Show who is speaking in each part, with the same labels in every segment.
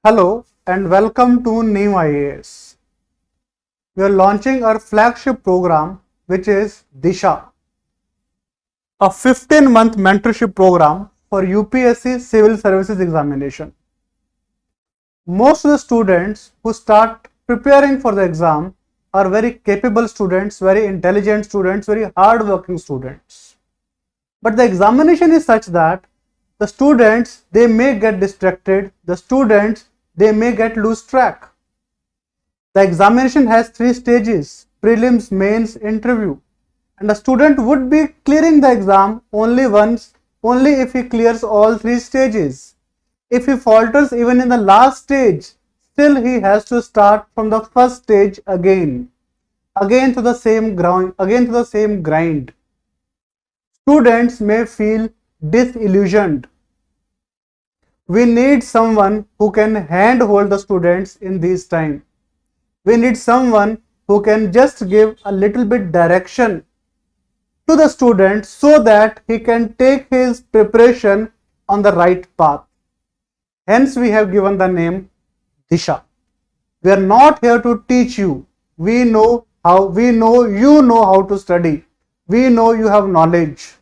Speaker 1: Hello and welcome to NeenvIAS. We are launching our flagship program, which is DISHA, a 15-month mentorship program for UPSC Civil Services examination. Most of the students who start preparing for the exam are very capable students, very intelligent students, very hard-working students. But the examination is such that the students, they may get distracted, the students, they may get lose track. The examination has 3 stages: prelims, mains, interview, and a student would be clearing the exam only if he clears all 3 stages. If he falters even in the last stage, still he has to start from the first stage again to the same grind. Students may feel disillusioned. We need someone who can handhold the students in this time. We need someone who can just give a little bit direction to the student so that he can take his preparation on the right path. Hence we have given the name DISHA. We are not here to teach you. We know you know how to study. We know you have knowledge.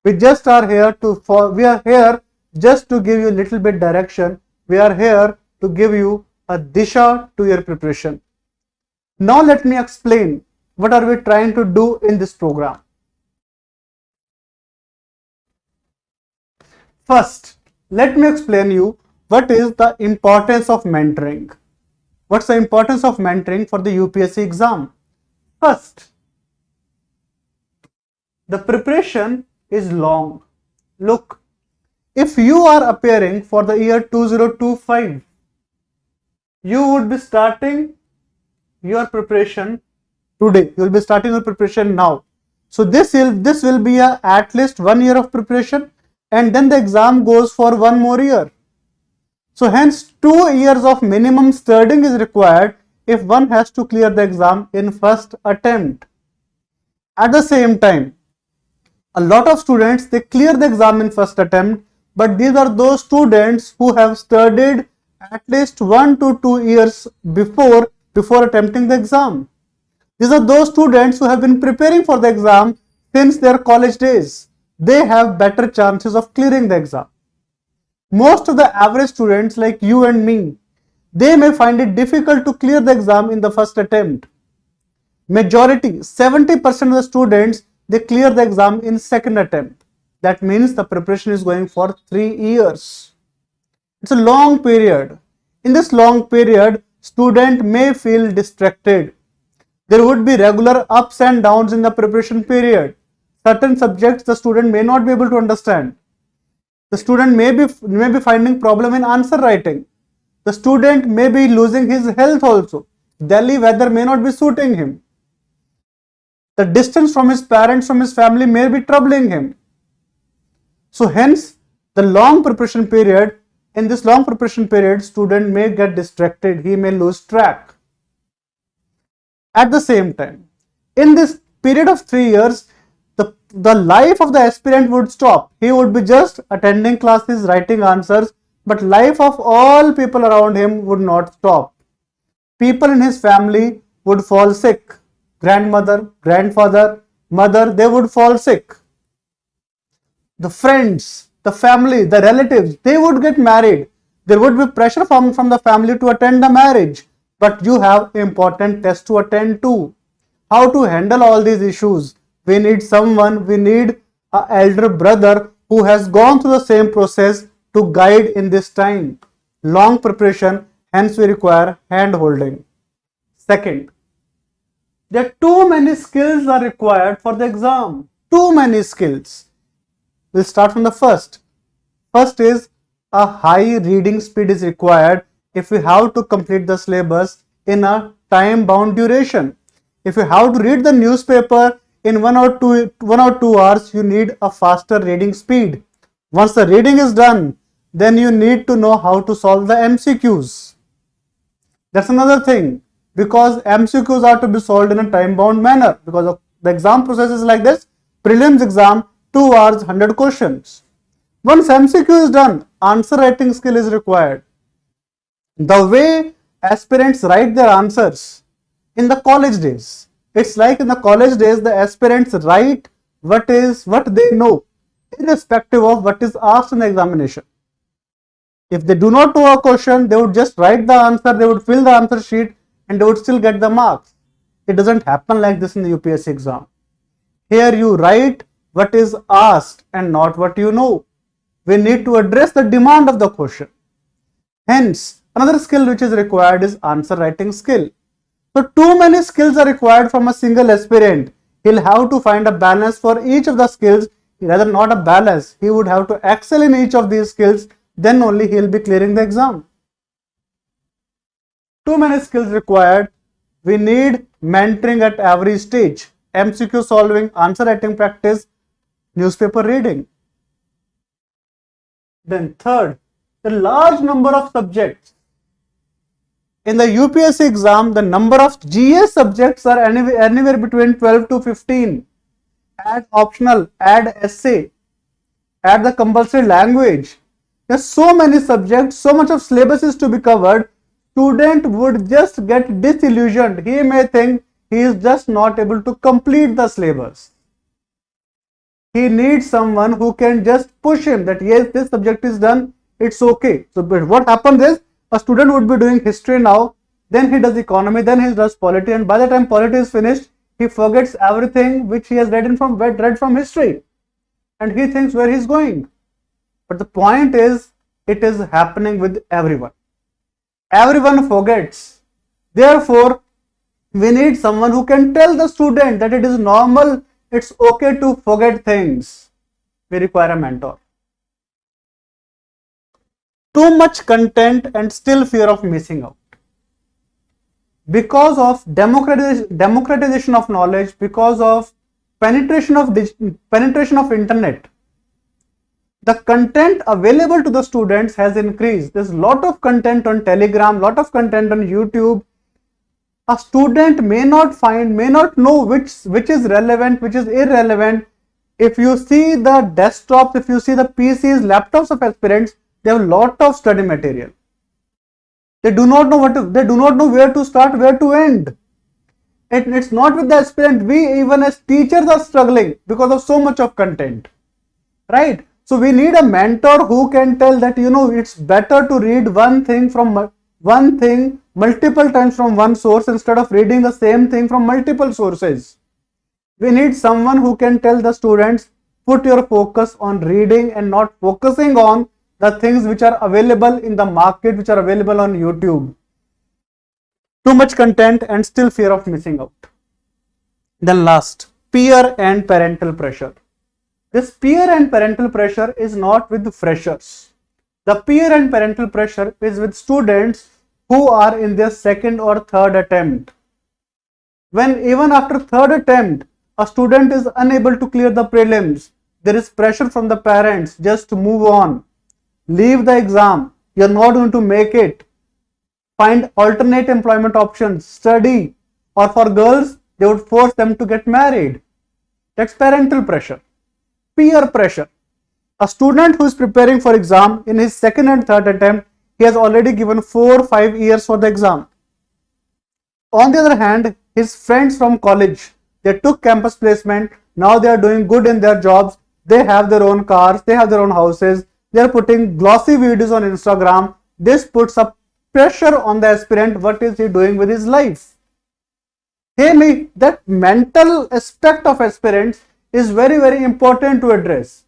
Speaker 1: We are here just to give you a little bit direction. We are here to give you a DISHA to your preparation. Now let me explain what are we trying to do in this program. First, let me explain you what is the importance of mentoring. What's the importance of mentoring for the UPSC exam? First, the preparation is long. Look, if you are appearing for the year 2025, you would be starting your preparation today. You will be starting your preparation now. So this will be at least 1 year of preparation, and then the exam goes for 1 more year. So hence 2 years of minimum studying is required if one has to clear the exam in first attempt. At the same time, a lot of students, they clear the exam in first attempt, but these are those students who have studied at least 1 to 2 years before attempting the exam. These are those students who have been preparing for the exam since their college days. They have better chances of clearing the exam. Most of the average students like you and me, they may find it difficult to clear the exam in the first attempt. Majority, 70% of the students, they clear the exam in second attempt. That means the preparation is going for 3 years. It's a long period. In this long period, student may feel distracted. There would be regular ups and downs in the preparation period. Certain subjects the student may not be able to understand. The student may be finding problem in answer writing. The student may be losing his health also. Delhi weather may not be suiting him. The distance from his parents, from his family may be troubling him. So hence, in this long preparation period, student may get distracted, he may lose track. At the same time, in this period of 3 years, the life of the aspirant would stop. He would be just attending classes, writing answers, but life of all people around him would not stop. People in his family would fall sick. Grandmother, grandfather, mother, they would fall sick. The friends, the family, the relatives, they would get married. There would be pressure from the family to attend the marriage. But you have important tests to attend to. How to handle all these issues? We need an elder brother who has gone through the same process to guide in this time. Long preparation, hence we require hand holding. Second, there are too many skills are required for the exam. Too many skills. We'll start from the first. First is a high reading speed is required if we have to complete the syllabus in a time bound duration. If you have to read the newspaper in 1 or 2 hours, you need a faster reading speed. Once the reading is done, then you need to know how to solve the MCQs. That's another thing, because MCQs are to be solved in a time bound manner, because the exam process is like this. Prelims exam, 2 hours, 100 questions. Once MCQ is done, answer writing skill is required. The way aspirants write their answers in the college days, it's like in the college days the aspirants write what they know, irrespective of what is asked in the examination. If they do not know a question, they would just write the answer, they would fill the answer sheet, and they would still get the marks. It doesn't happen like this in the UPSC exam. Here you write what is asked and not what you know. We need to address the demand of the question. Hence, another skill which is required is answer writing skill. So too many skills are required from a single aspirant. He'll have to find a balance for each of the skills. Rather not a balance, he would have to excel in each of these skills, then only he'll be clearing the exam. Too many skills required. We need mentoring at every stage. MCQ solving, answer writing practice, newspaper reading. Then third, the large number of subjects. In the UPSC exam, the number of GS subjects are anywhere between 12 to 15. Add optional, add essay, add the compulsory language. There's so many subjects, so much of syllabus is to be covered. Student would just get disillusioned. He may think he is just not able to complete the syllabus. He needs someone who can just push him that yes, this subject is done, it's okay. So but what happens is a student would be doing history now, then he does economy, then he does polity, and by the time polity is finished, he forgets everything which he has read from history, and he thinks where he's going. But the point is, it is happening with everyone. Everyone forgets. Therefore, we need someone who can tell the student that it is normal, it's okay to forget things. We require a mentor. Too much content and still fear of missing out. Because of democratization of knowledge, because of penetration of internet, the content available to the students has increased. There's a lot of content on Telegram, lot of content on YouTube. A student may not know which is relevant, which is irrelevant. If you see the desktops, if you see the PCs, laptops of aspirants, they have a lot of study material. They do not know where to start, where to end. It's not with the aspirant. We even as teachers are struggling because of so much of content, right? So we need a mentor who can tell that it's better to read one thing multiple times from one source instead of reading the same thing from multiple sources. We need someone who can tell the students, put your focus on reading and not focusing on the things which are available in the market, which are available on YouTube. Too much content and still fear of missing out. Then last, peer and parental pressure. This peer and parental pressure is not with freshers. The peer and parental pressure is with students who are in their second or third attempt. When even after third attempt, a student is unable to clear the prelims, there is pressure from the parents just to move on. Leave the exam. You're not going to make it. Find alternate employment options, study, or for girls, they would force them to get married. That's parental pressure. Peer pressure. A student who is preparing for exam in his second and third attempt, he has already given 4 or 5 years for the exam. On the other hand, his friends from college, they took campus placement, now they are doing good in their jobs, they have their own cars, they have their own houses, they are putting glossy videos on Instagram. This puts up pressure on the aspirant. What is he doing with his life? That mental aspect of aspirants is very, very important to address.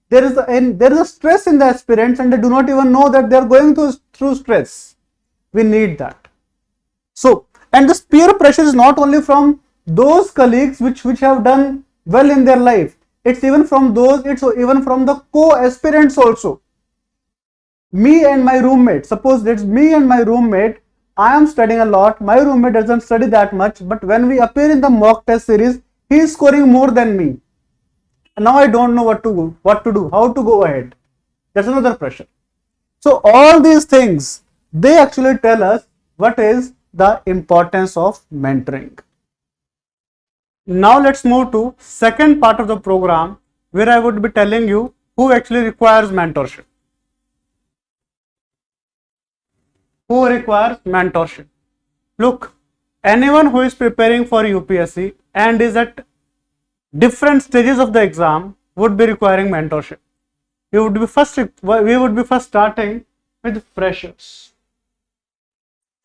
Speaker 1: There is a stress in the aspirants and they do not even know that they are going through stress. We need that. So, and this peer pressure is not only from those colleagues which have done well in their life. It's even from the co-aspirants also. Me and my roommate, suppose it's me and my roommate, I am studying a lot, my roommate doesn't study that much, but when we appear in the mock test series, he is scoring more than me. And now I don't know what to do, how to go ahead. That's another pressure. So all these things, they actually tell us what is the importance of mentoring. Now let's move to second part of the program where I would be telling you who actually requires mentorship. who requires mentorship. Look, anyone who is preparing for UPSC and is at different stages of the exam would be requiring mentorship. We would be first starting with freshers.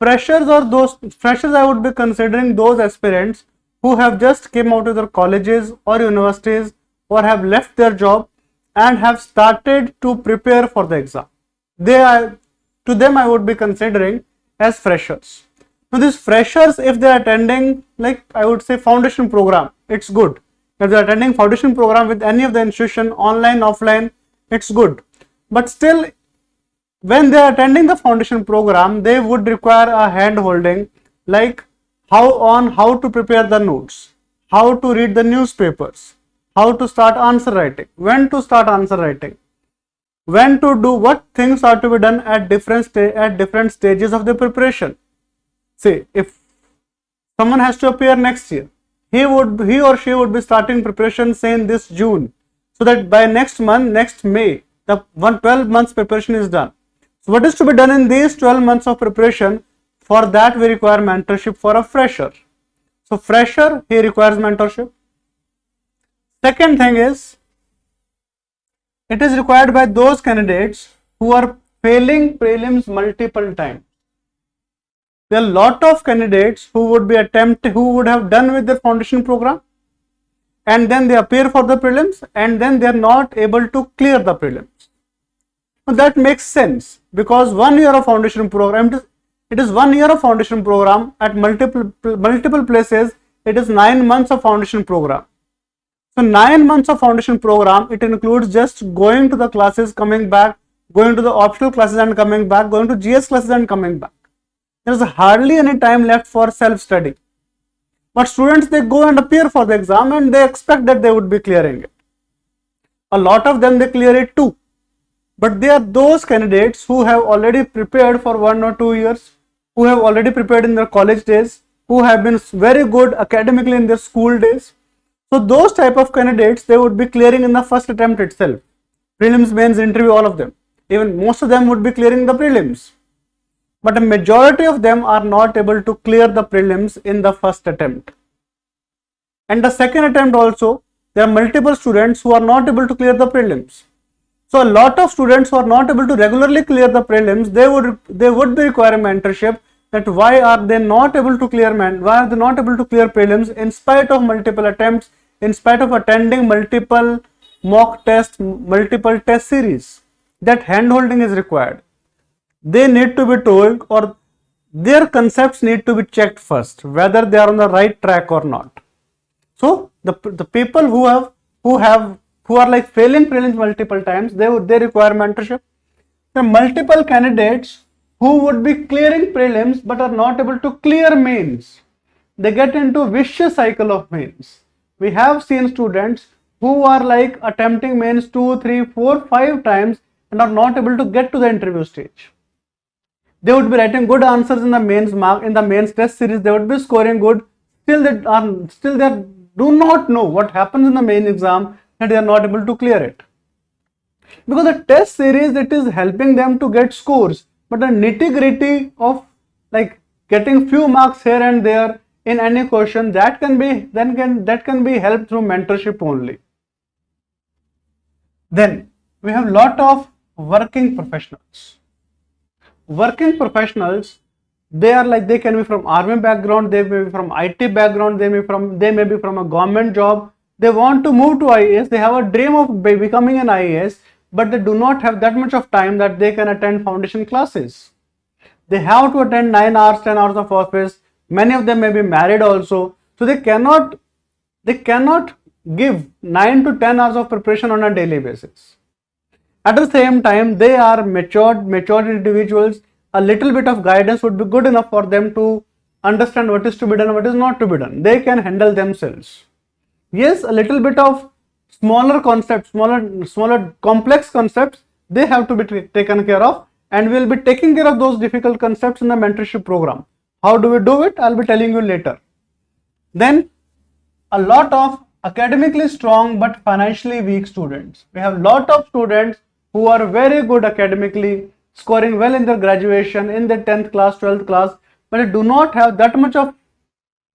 Speaker 1: Freshers I would be considering those aspirants who have just came out of their colleges or universities or have left their job and have started to prepare for the exam. To them I would be considering as freshers. Now these freshers, if they are attending, like I would say, foundation program, it's good. If they are attending foundation program with any of the institution, online, offline, it's good. But still, when they are attending the foundation program, they would require a hand holding, like how to prepare the notes, how to read the newspapers, how to start answer writing, when to start answer writing, when to do what things are to be done at different stages of the preparation. See, if someone has to appear next year, he or she would be starting preparation say in this June, so that by next May, the 12 months preparation is done. So what is to be done in these 12 months of preparation? For that we require mentorship for a fresher. So fresher, he requires mentorship. Second thing is, it is required by those candidates who are failing prelims multiple times. There are a lot of candidates who would have done with their foundation program, and then they appear for the prelims and then they are not able to clear the prelims. Now that makes sense, because 1 year of foundation program, it is 1 year of foundation program at multiple places. It is 9 months of foundation program. So 9 months of foundation program, it includes just going to the classes, coming back, going to the optional classes and coming back, going to GS classes and coming back. There is hardly any time left for self-study. But students, they go and appear for the exam and they expect that they would be clearing it. A lot of them, they clear it too. But they are those candidates who have already prepared for 1 or 2 years, who have already prepared in their college days, who have been very good academically in their school days. So those type of candidates, they would be clearing in the first attempt itself. Prelims, mains, interview, all of them. Even most of them would be clearing the prelims. But a majority of them are not able to clear the prelims in the first attempt. And the second attempt also, there are multiple students who are not able to clear the prelims. So a lot of students who are not able to regularly clear the prelims, they would be requiring mentorship. That why are they not able to clear prelims in spite of multiple attempts, in spite of attending multiple mock tests, multiple test series. That hand holding is required. They need to be told, or their concepts need to be checked first, whether they are on the right track or not. So the people who are like failing prelims multiple times, they require mentorship. There are multiple candidates who would be clearing prelims but are not able to clear mains. They get into vicious cycle of mains. We have seen students who are like attempting mains 2, 3, 4, 5 times and are not able to get to the interview stage. They would be writing good answers in the mains test series. They would be scoring good. Still they do not know what happens in the main exam, that they are not able to clear it. Because the test series, it is helping them to get scores, but the nitty-gritty of like getting few marks here and there in any question, that can be helped through mentorship only. Then we have lot of working professionals. Working professionals, they can be from army background, they may be from IT background, they may be from a government job. They want to move to IAS. They have a dream of becoming an IAS, but they do not have that much of time that they can attend foundation classes. They have to attend 9 hours, 10 hours of office. Many of them may be married also. So they cannot give 9 to 10 hours of preparation on a daily basis. At the same time, they are matured individuals. A little bit of guidance would be good enough for them to understand what is to be done and what is not to be done. They can handle themselves. Yes, a little bit of smaller concepts, smaller complex concepts, they have to be taken care of, and we will be taking care of those difficult concepts in the mentorship program. How do we do it? I'll be telling you later. Then a lot of academically strong but financially weak students. We have a lot of students who are very good academically, scoring well in their graduation, in their 10th class, 12th class, but they do not have that much of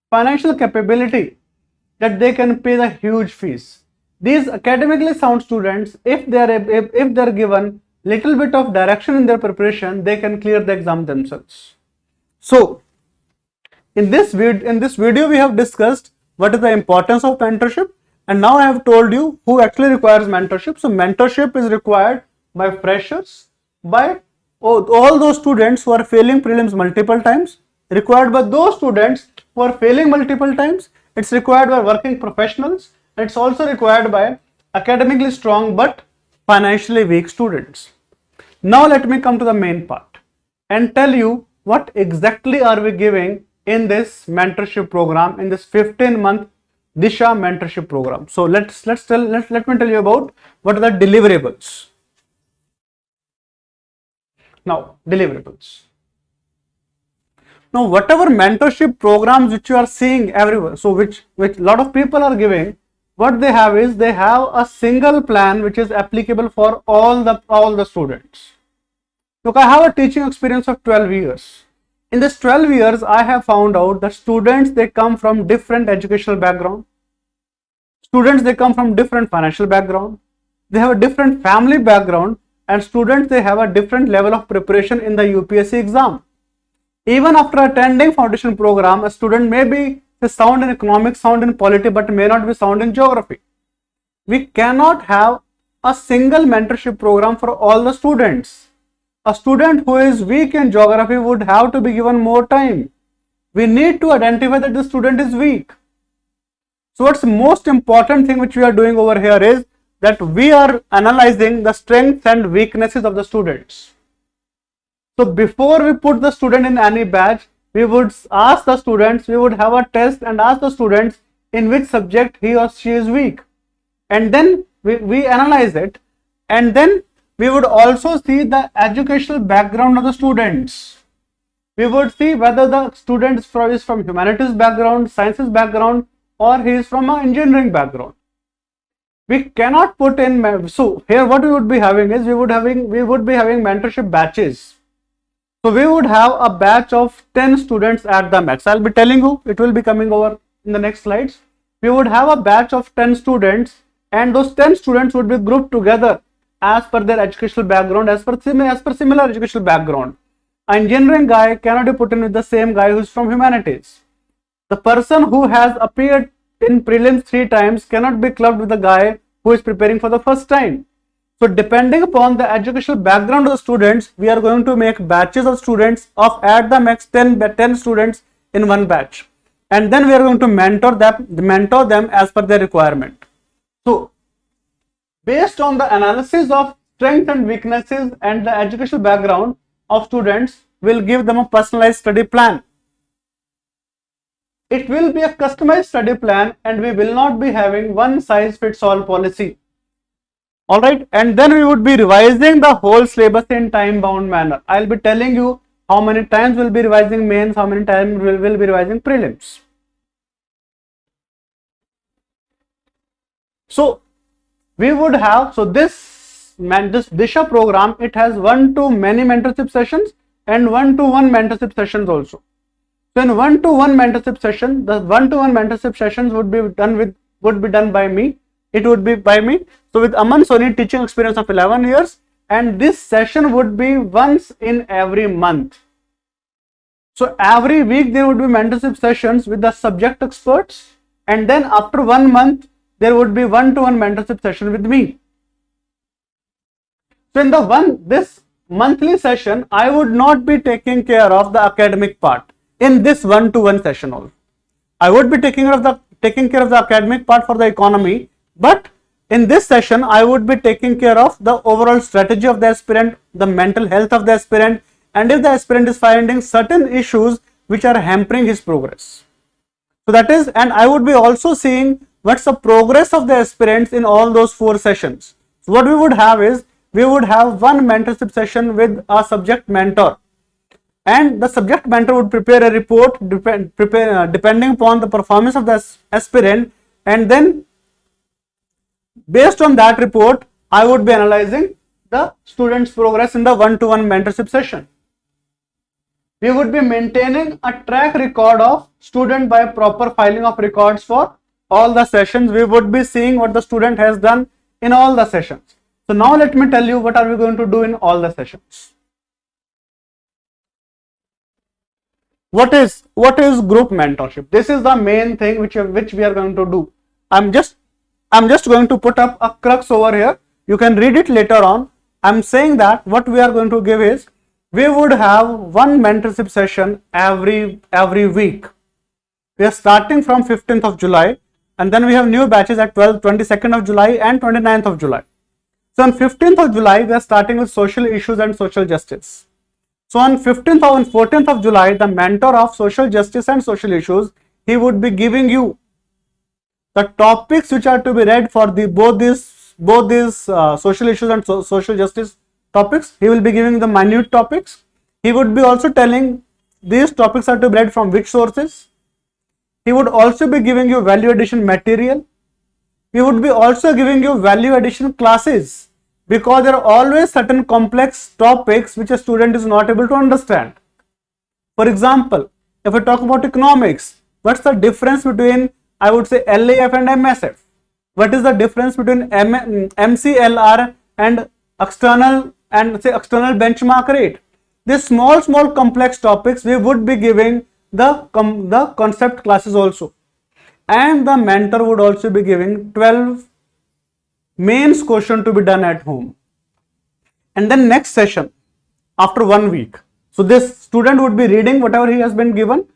Speaker 1: financial capability that they can pay the huge fees. These academically sound students, if they are given little bit of direction in their preparation, they can clear the exam themselves. So in this video we have discussed what is the importance of mentorship, and now I have told you who actually requires mentorship. So mentorship is required by freshers, by all those students who are failing prelims multiple times, required by those students who are failing multiple times, it's required by working professionals, and it's also required by academically strong but financially weak students. Now let me come to the main part and tell you what exactly are we giving in this mentorship program, in this 15-month DISHA mentorship program. So let me tell you about what are the deliverables. Now, deliverables. Now, whatever mentorship programs which you are seeing everywhere, so which lot of people are giving, what they have is they have a single plan which is applicable for all the students. Look, I have a teaching experience of 12 years. In this 12 years, I have found out that students, they come from different educational background. Students, they come from different financial background. They have a different family background, and students, they have a different level of preparation in the UPSC exam. Even after attending foundation program, a student may be sound in economics, sound in polity, but may not be sound in geography. We cannot have a single mentorship program for all the students. A student who is weak in geography would have to be given more time. We need to identify that the student is weak. So what's the most important thing which we are doing over here is that we are analyzing the strengths and weaknesses of the students. So before we put the student in any batch, we would ask the students, we would have a test and ask the students in which subject he or she is weak. And then we analyze it, and then we would also see the educational background of the students. We would see whether the student is from humanities background, sciences background, or he is from an engineering background. We cannot put in, so here what we would be having is we would be having mentorship batches. So we would have a batch of 10 students at the max. I'll be telling you, it will be coming over in the next slides. We would have a batch of 10 students, and those 10 students would be grouped together as per their educational background, as per similar educational background. An engineering guy cannot be put in with the same guy who is from humanities. The person who has appeared in prelims 3 times cannot be clubbed with the guy who is preparing for the first time. So depending upon the educational background of the students, we are going to make batches of students of at the max 10 students in one batch, and then we are going to mentor them as per their requirement. So based on the analysis of strengths and weaknesses and the educational background of students, we'll give them a personalized study plan. It will be a customized study plan, and we will not be having one size fits all policy. All right, and then we would be revising the whole syllabus in time bound manner. I'll be telling you how many times we'll be revising mains, how many times we'll be revising prelims. So we would have, so this DISHA program, it has 1-to-many mentorship sessions and 1-to-one mentorship sessions also. So in 1-to-one mentorship session, the 1-to-one mentorship sessions would be done by me. It would be by me. So with Aman Soni teaching experience of 11 years, and this session would be once in every month. So every week there would be mentorship sessions with the subject experts, and then after 1 month there would be 1-to-one mentorship session with me. So in this monthly session, I would not be taking care of the academic part in this 1-to-one session also. I would be taking care of the academic part for the economy, but in this session I would be taking care of the overall strategy of the aspirant, the mental health of the aspirant, and if the aspirant is finding certain issues which are hampering his progress. So that is, and I would be also seeing what's the progress of the aspirants in all those 4 sessions. So what we would have is, we would have one mentorship session with a subject mentor, and the subject mentor would prepare a report depending upon the performance of the aspirant, and then based on that report I would be analyzing the students' progress in the one-to-one mentorship session. We would be maintaining a track record of student by proper filing of records for all the sessions. We would be seeing what the student has done in all the sessions. So now let me tell you what are we going to do in all the sessions. What is group mentorship? This is the main thing which we are going to do. I'm just going to put up a crux over here. You can read it later on. I'm saying that what we are going to give is, we would have one mentorship session every week. We are starting from 15th of July, and then we have new batches at 22nd of July and 29th of July. So on 15th of July, we are starting with social issues and social justice. So on 15th and 14th of July, the mentor of social justice and social issues, he would be giving you the topics which are to be read for both these social issues and social justice topics. He will be giving the minute topics. He would be also telling these topics are to be read from which sources. He would also be giving you value addition material. He would be also giving you value addition classes, because there are always certain complex topics which a student is not able to understand. For example, if we talk about economics, what's the difference between, I would say, LAF and MSF? What is the difference between MCLR and external benchmark rate? These small complex topics, we would be giving the concept classes also. And the mentor would also be giving 12 mains question to be done at home. And then next session, after 1 week, so this student would be reading whatever he has been given.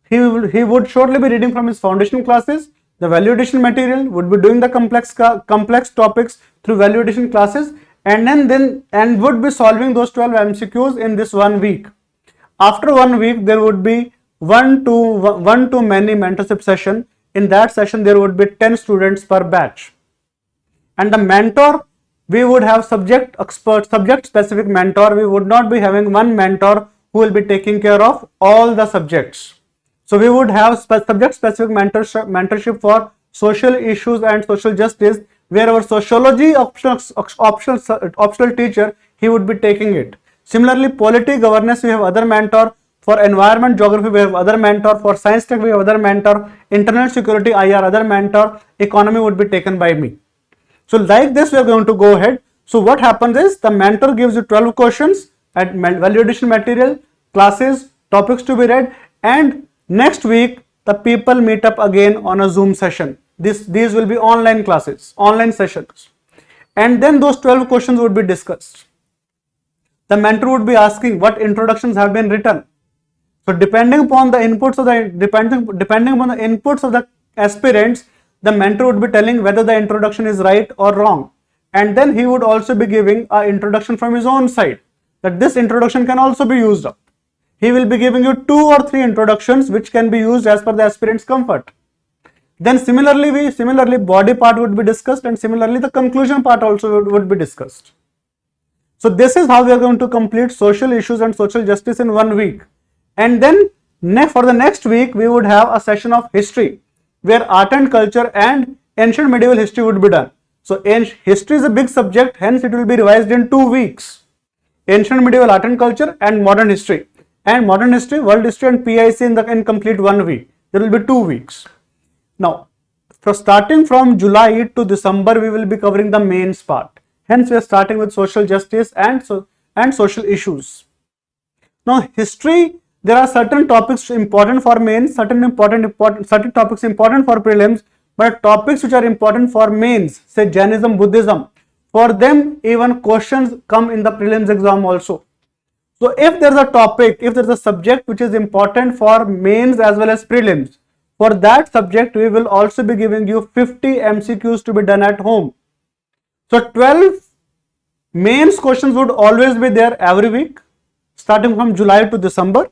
Speaker 1: He would shortly be reading from his foundation classes, the value addition material, would be doing the complex topics through value addition classes, and would be solving those 12 MCQs in this 1 week. After 1 week, there would be one to many mentorship session. In that session, there would be 10 students per batch. And the mentor, we would have subject specific mentor. We would not be having one mentor who will be taking care of all the subjects. So we would have subject specific mentorship for social issues and social justice, where our sociology optional teacher, he would be taking it. Similarly, polity governance, we have other mentor. For environment geography, we have other mentor. For science tech, we have other mentor. Internal security, IR, other mentor. Economy would be taken by me. So like this, we are going to go ahead. So what happens is, the mentor gives you 12 questions at value addition material, classes, topics to be read, and next week the people meet up again on a Zoom session. These will be online classes, online sessions, and then those 12 questions would be discussed. The mentor would be asking what introductions have been written. So depending upon the inputs of the aspirants, the mentor would be telling whether the introduction is right or wrong. And then he would also be giving an introduction from his own side, that this introduction can also be used up. He will be giving you 2 or 3 introductions which can be used as per the aspirant's comfort. Then similarly body part would be discussed, and similarly the conclusion part also would be discussed. So this is how we are going to complete social issues and social justice in 1 week. And then for the next week, we would have a session of history, where art and culture and ancient medieval history would be done. So history is a big subject, hence it will be revised in 2 weeks. Ancient medieval art and culture and modern history. And modern history, world history and PIC in complete 1 week. There will be 2 weeks. Now, starting from July to December, we will be covering the mains part. Hence, we are starting with social justice and social issues. Now, history, there are certain topics important for mains, certain topics important for prelims, but topics which are important for mains, say Jainism, Buddhism, for them even questions come in the prelims exam also. So if there is a topic, if there is a subject which is important for mains as well as prelims, for that subject we will also be giving you 50 MCQs to be done at home. So 12 mains questions would always be there every week, starting from July to December.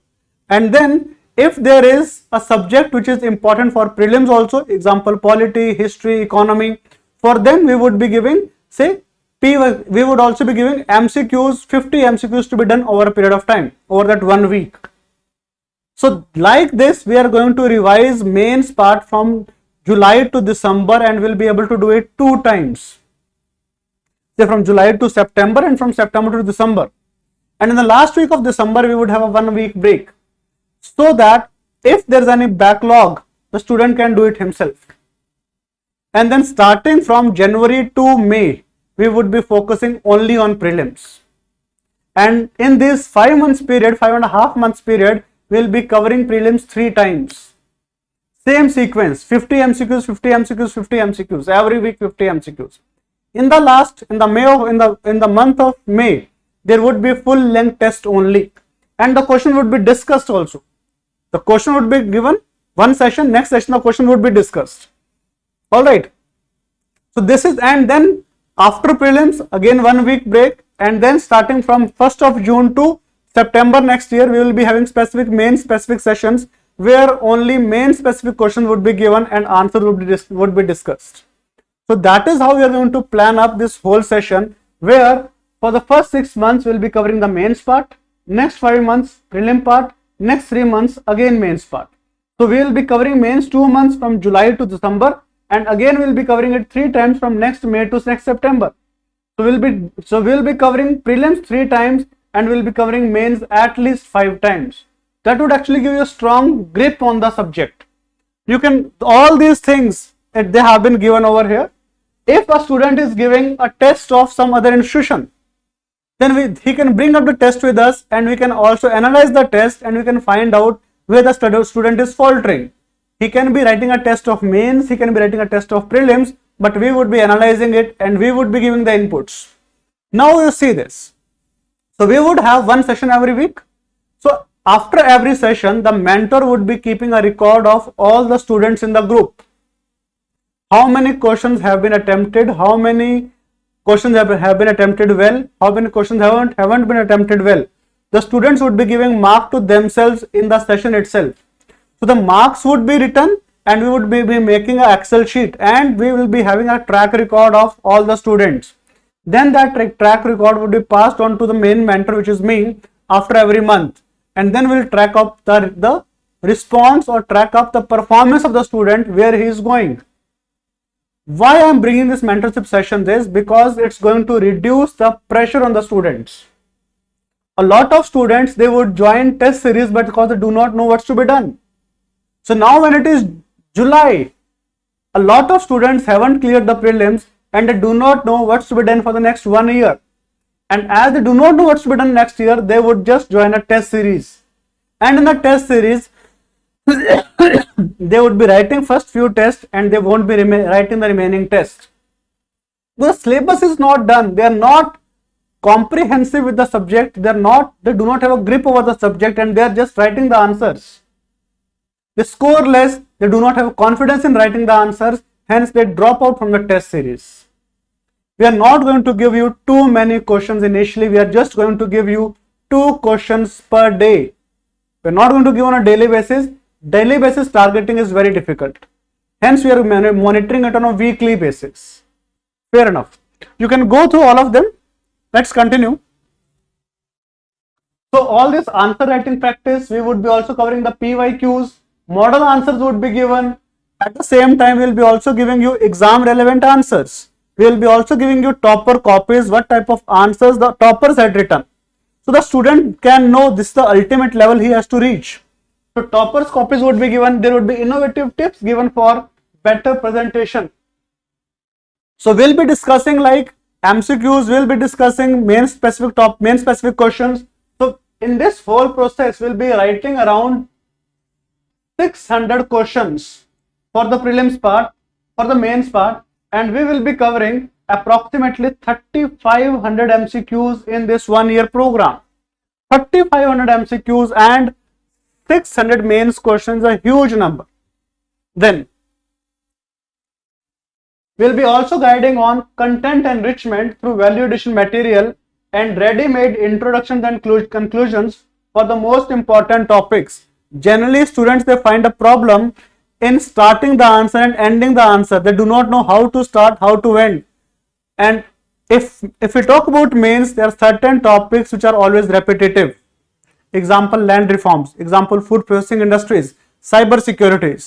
Speaker 1: And then if there is a subject which is important for prelims also, example polity, history, economy, for them we would be giving, say, we would also be giving MCQs, 50 MCQs to be done over a period of time, over that 1 week. So like this, we are going to revise mains part from July to December, and we'll be able to do it 2 times. say from July to September and from September to December. And in the last week of December, we would have a 1 week break, so that if there's any backlog, the student can do it himself. And then starting from January to May, we would be focusing only on prelims. And in this 5 months period, 5.5 months period, we'll be covering prelims 3 times. Same sequence, 50 MCQs, 50 MCQs, 50 MCQs, every week 50 MCQs. In the month of May, there would be full length test only, and the question would be discussed also. The question would be given one session, next session the question would be discussed. All right. So this is, and then after prelims again 1 week break, and then starting from 1st of June to September next year, we will be having specific main specific sessions where only main specific questions would be given and answer would be discussed. So that is how we are going to plan up this whole session, where for the first 6 months we will be covering the mains part, next 5 months prelim part, next 3 months again mains part. So we will be covering mains 2 months from July to December, and again we will be covering it 3 times from next May to next September. So we'll be covering prelims 3 times and we'll be covering mains at least 5 times. That would actually give you a strong grip on the subject. You can, all these things, they have been given over here. If a student is giving a test of some other institution, then he can bring up the test with us, and we can also analyze the test and we can find out where the student is faltering. He can be writing a test of mains, he can be writing a test of prelims, but we would be analyzing it and we would be giving the inputs. Now you see this. So we would have 1 session every week. So after every session, the mentor would be keeping a record of all the students in the group. How many questions have been attempted, how many questions have been attempted well, how many questions haven't been attempted well. The students would be giving mark to themselves in the session itself. So the marks would be written and we would be making an Excel sheet, and we will be having a track record of all the students. Then that track record would be passed on to the main mentor, which is me, after every month, and then we'll track up the response or track up the performance of the student, where he is going. Why I am bringing this mentorship session is because it's going to reduce the pressure on the students. A lot of students, they would join test series, but because they do not know what's to be done. So now when it is July, a lot of students haven't cleared the prelims and they do not know what's to be done for the next 1 year. And as they do not know what's to be done next year, they would just join a test series. And in the test series, they would be writing first few tests and they won't be writing the remaining tests. The syllabus is not done. They are not comprehensive with the subject. They do not have a grip over the subject, and they are just writing the answers. They score less. They do not have confidence in writing the answers. Hence, they drop out from the test series. We are not going to give you too many questions initially. We are just going to give you 2 questions per day. We are not going to give on a daily basis. Daily basis targeting is very difficult. Hence, we are monitoring it on a weekly basis. Fair enough. You can go through all of them. Let's continue. So all this answer writing practice, we would be also covering the PYQs. Model answers would be given. At the same time, we will be also giving you exam relevant answers. We will be also giving you topper copies, what type of answers the toppers had written. So the student can know this is the ultimate level he has to reach. So toppers copies would be given. There would be innovative tips given for better presentation. So we'll be discussing like MCQs, we'll be discussing main specific questions. So in this whole process, we'll be writing around 600 questions for the prelims part, for the mains part, and we will be covering approximately 3500 MCQs in this 1 year program. 3500 MCQs and 600 mains questions, a huge number. Then we'll be also guiding on content enrichment through value addition material and ready-made introductions and conclusions for the most important topics. Generally, students, they find a problem in starting the answer and ending the answer. They do not know how to start, how to end. And if we talk about mains, there are certain topics which are always repetitive. Example, land reforms. Example, food processing industries. cyber security.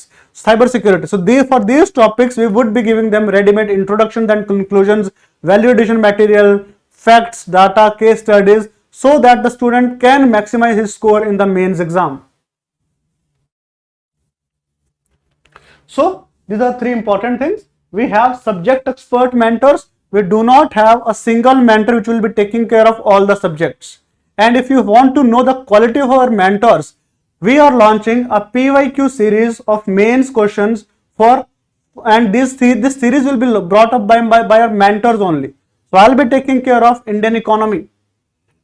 Speaker 1: So for these topics, we would be giving them ready-made introductions and conclusions, value addition material, facts, data, case studies, so that the student can maximize his score in the mains exam. So these are three important things. We have subject expert mentors. We do not have a single mentor which will be taking care of all the subjects. And if you want to know the quality of our mentors, we are launching a PYQ series of mains questions and this series will be brought up by our mentors only. So I'll be taking care of Indian economy.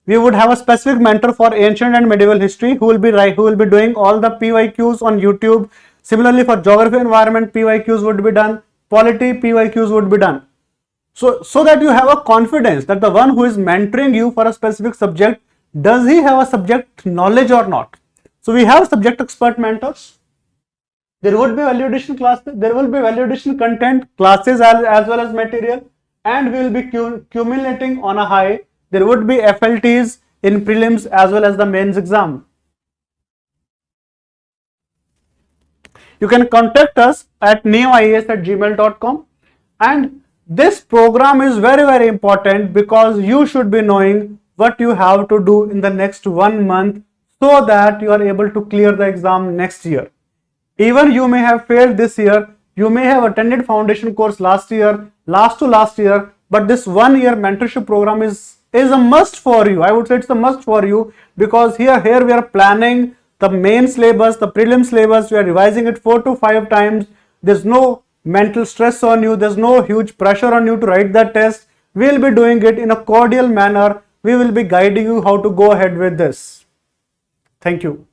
Speaker 1: We would have a specific mentor for ancient and medieval history who will be doing all the PYQs on YouTube. Similarly, for geography environment, PYQs would be done. Polity, PYQs would be done. So that you have a confidence that the one who is mentoring you for a specific subject, does he have a subject knowledge or not? So we have subject expert mentors. There would be value addition classes. There will be value addition content classes as well as material, and we will be accumulating on a high. There would be FLTs in prelims as well as the mains exam. You can contact us at NeenvIAS@gmail.com, and this program is very, very important because you should be knowing what you have to do in the next 1 month so that you are able to clear the exam next year. Even you may have failed this year, you may have attended foundation course last year, last to last year, but this 1 year mentorship program is a must for you. I would say it's a must for you because here we are planning the main syllabus, the prelim syllabus. We are revising it 4 to 5 times. There's no mental stress on you. There's no huge pressure on you to write that test. We'll be doing it in a cordial manner. We will be guiding you how to go ahead with this. Thank you.